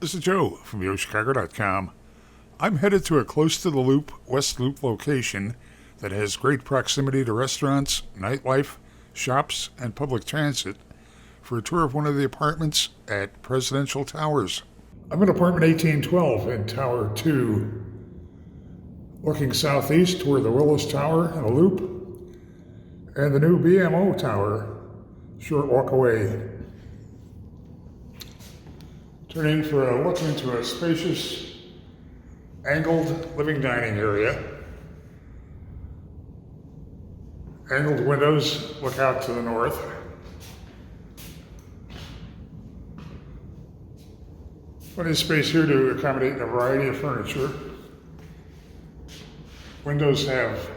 This is Joe from YoChicago.com. I'm headed to a close to the Loop, West Loop location that has great proximity to restaurants, nightlife, shops, and public transit for a tour of one of the apartments at Presidential Towers. I'm in apartment 1812 in Tower 2, looking southeast toward the Willis Tower and a loop, and the new BMO Tower, short walk away. Turn in for a look into a spacious, angled living dining area. Angled windows look out to the north. Plenty of space here to accommodate a variety of furniture. Windows have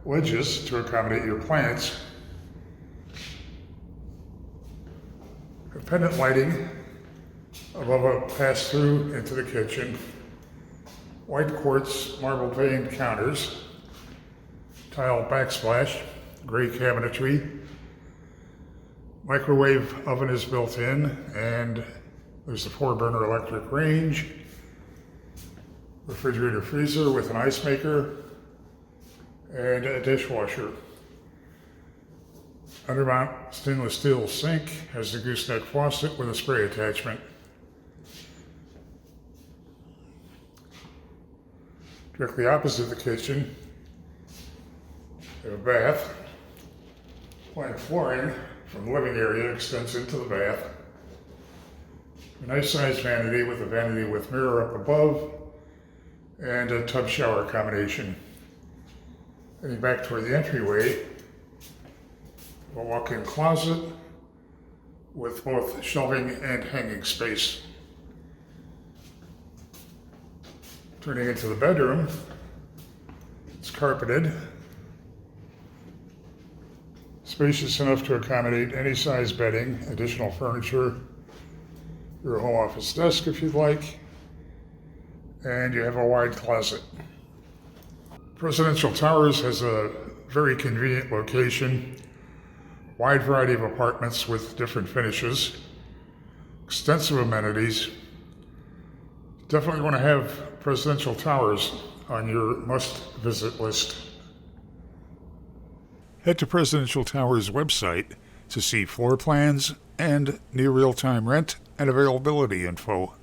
ledges to accommodate your plants. Pendant lighting above a pass-through into the kitchen. White quartz marble veined counters. Tile backsplash. Gray cabinetry. Microwave oven is built in, and there's a 4-burner electric range. Refrigerator freezer with an ice maker and a dishwasher. Undermount stainless steel sink has a gooseneck faucet with a spray attachment. Directly opposite the kitchen, we have a bath. Plank flooring from the living area extends into the bath. A nice sized vanity with a vanity with mirror up above and a tub shower combination. Heading back toward the entryway, a walk-in closet with both shelving and hanging space. Turning into the bedroom, it's carpeted, spacious enough to accommodate any size bedding, additional furniture, your home office desk if you'd like, and you have a wide closet. Presidential Towers has a very convenient location, wide variety of apartments with different finishes, extensive amenities. Definitely want to have Presidential Towers on your must-visit list. Head to Presidential Towers' website to see floor plans and near real-time rent and availability info.